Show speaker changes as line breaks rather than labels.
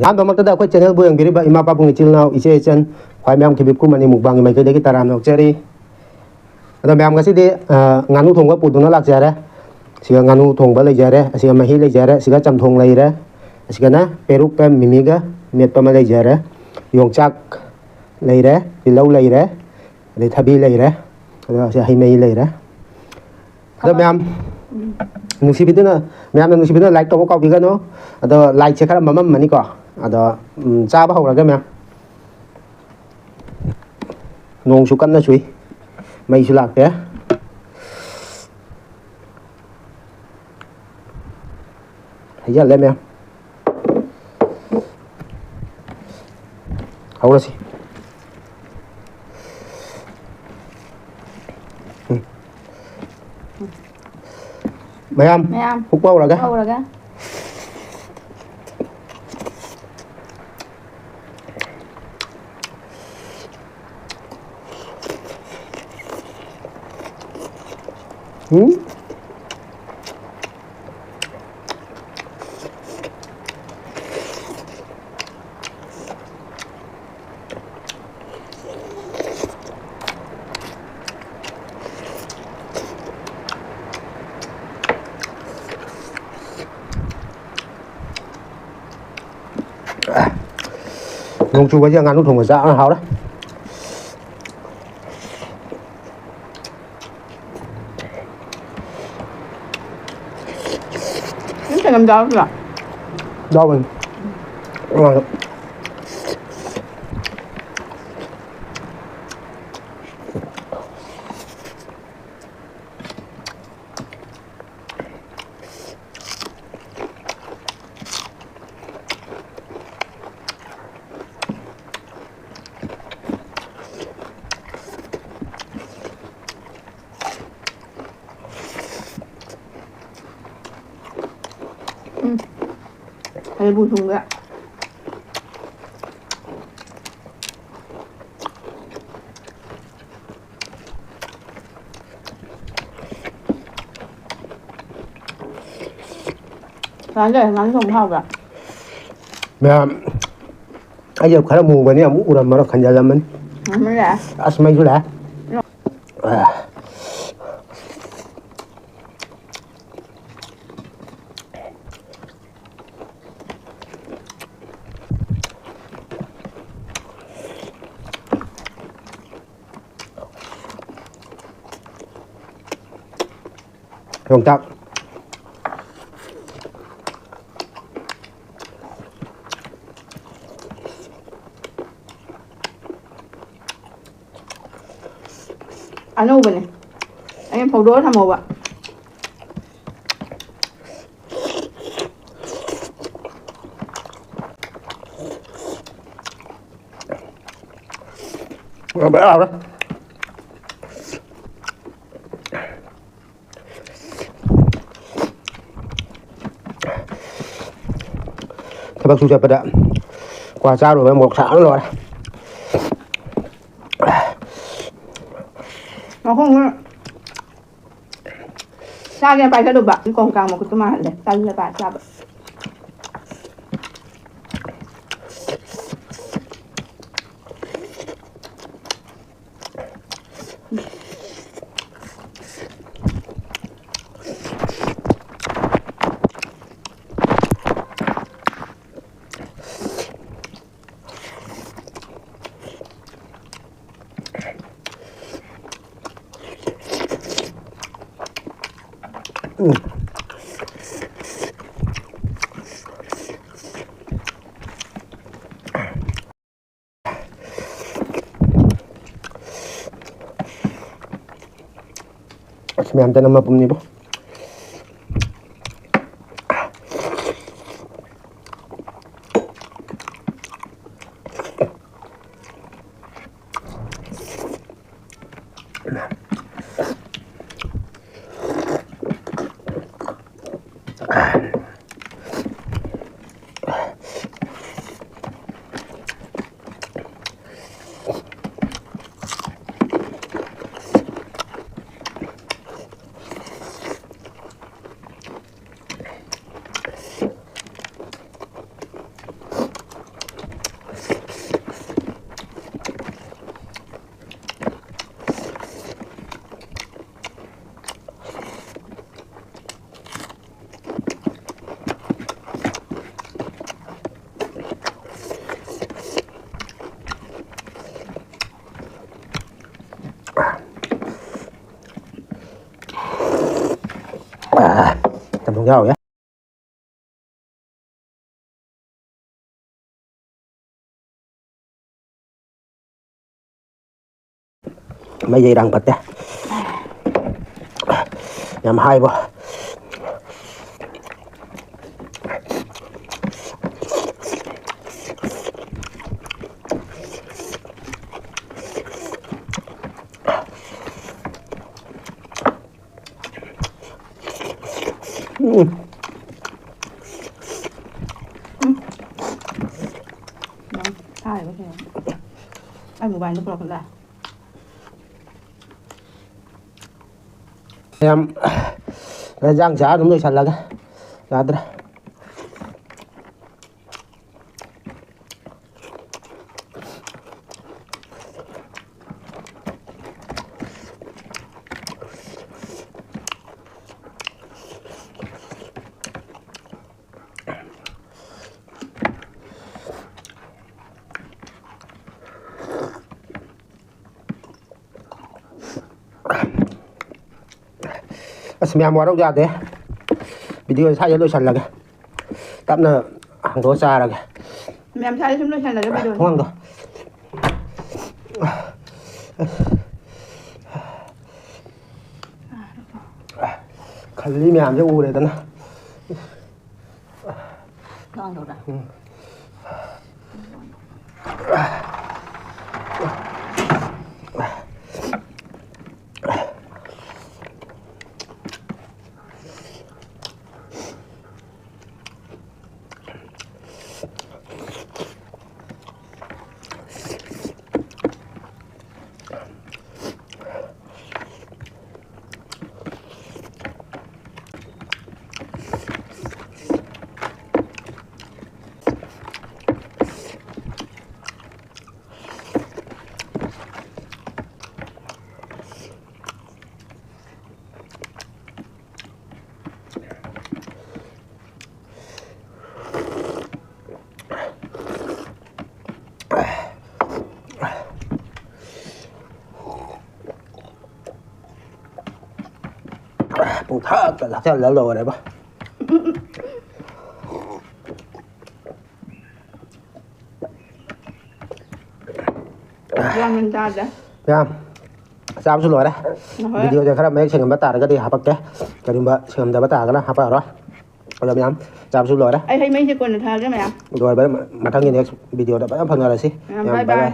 ꯑꯍꯥꯟꯕꯃꯛꯇꯗ ꯑꯩꯈꯣꯏ ꯆꯦꯅꯦꯜꯕꯨ ꯌꯦꯡꯕꯤꯔꯤꯕ ꯏꯃꯥ ꯄꯥꯕꯨꯡ ꯏꯆꯤꯜ ꯏꯅꯥꯎ ꯏꯆꯦ ꯏꯆꯟ ꯈ꯭ꯋꯥꯏ ꯃꯌꯥꯝ ꯊꯤꯕꯤꯛꯀꯨ ꯃꯅꯤ ꯃꯨꯛꯕꯥꯡꯒꯤ ꯃꯥꯏꯀꯩꯗꯒꯤ ꯇꯔꯥꯝꯅ ꯑꯣꯛꯆꯔꯤ ꯑꯗꯣ ꯃꯌꯥꯝ ꯉꯁꯤꯗꯤ ꯉꯥꯅꯨ ꯊꯣꯡꯕ ꯄꯨꯗꯨꯅ ꯂꯥꯛꯆꯔꯦ ꯑꯁꯤꯒ ꯉꯥꯅꯨ ꯊꯣꯡꯕ ꯂꯩꯖꯔꯦ ꯑꯁꯤꯒ ꯃꯍꯤ ꯂꯩꯖꯔꯦ ꯑꯁꯤꯒ ꯆꯝꯊꯣꯡ ꯂꯩꯔꯦ ꯑꯁꯤꯒꯅ ꯄꯦꯔꯨꯛꯀ ꯃꯤꯃꯤꯒ ꯃꯦꯠꯄ ꯑꯃ ꯂꯩꯖꯔꯦ ꯌꯣꯡꯆꯥꯛ ꯂꯩꯔꯦ ꯇꯤꯜꯍꯧ ꯂꯩꯔꯦ ꯑꯗꯩ ꯊꯕꯤ ꯂꯩꯔꯦ ꯑꯗꯣ ꯁꯤ ꯍꯩ ꯃꯍꯤ ꯂꯩꯔꯦ ꯑꯗꯣ ꯃꯌꯥꯝ ꯅꯨꯡꯁꯤꯕꯤꯗꯨꯅ ꯃꯌꯥꯝꯅ ꯅꯨꯡꯁꯤꯕꯤꯗꯨꯅ ꯂꯥꯏꯛ ꯇꯧꯕ ꯀꯥꯎꯕꯤꯒꯅꯨ ꯑꯗꯣ ꯂꯥꯏꯠꯁꯦ ꯈꯔ ꯃꯝꯃꯝꯃꯅꯤꯀꯣ ꯑꯗꯣ ꯆꯥꯕ ꯍꯧꯔꯒ ꯃꯌꯥꯝ ꯅꯣꯡꯁꯨ ꯀꯟꯅ ꯆꯨꯏ ꯃꯩꯁꯨ ꯂꯥꯛꯇꯦ ꯍꯩꯖꯜꯂꯦ ꯃꯌꯥꯝ ꯍꯧꯔꯁꯤ ꯃꯌꯥꯝ ꯍꯨꯛꯄ ꯍꯧꯔꯒꯦ nông chua với ngắn thùng ở dạ nó háo đấy
cái làm đâu rồi
đâu mình ngon lắm
hay bùi thùng ạ ngắn thùng hao cả
mẹ ai giờ khá là mù vậy nè muốn udah mà nó khăn giờ mình
mới đã
asmai sudah yongchak
ăn ủ này anh em phẫu đốt tham màu ạ
bé nào đó các bác sudah pada kuasa rồi một sáng rồi
nó không sao cái bài cái đồ bạc còn càng một cái mà để sao cái bài sao vậy Sembilan nama pun ni bu.
ꯆꯝꯊꯣꯡ ꯌꯥꯎꯔꯦ ꯃꯩ ꯏꯔꯥꯡ ꯐꯠꯇꯦ ꯌꯥꯝ ꯍꯥꯏꯕꯣ
Vâng, ai có thể anh một bài nước lọc lại
em giang giá đúng rồi sẵn là cái giá đây mèo mò đâu ra thế video sai cho tôi sẵn là cái tạm là hàng đó xa là cái
em sai chúng tôi sai là cái video
không ăn rồi 칼리 mèo cho u này tao
ngon rồi đó bụng thở cả là theo lỡ đấy bà Vâng, mình ra đấy
ya sao xin lỗi đấy video cho các bạn xem bắt tải cái đi học cái đừng bận xem bắt tải cái đó học vào đó rồi nhắm sao xin lỗi đấy
anh thấy mấy chiếc quần thờ cái mẹ
rồi mà thằng nhìn video đã bắt phần nào rồi xí
bye bye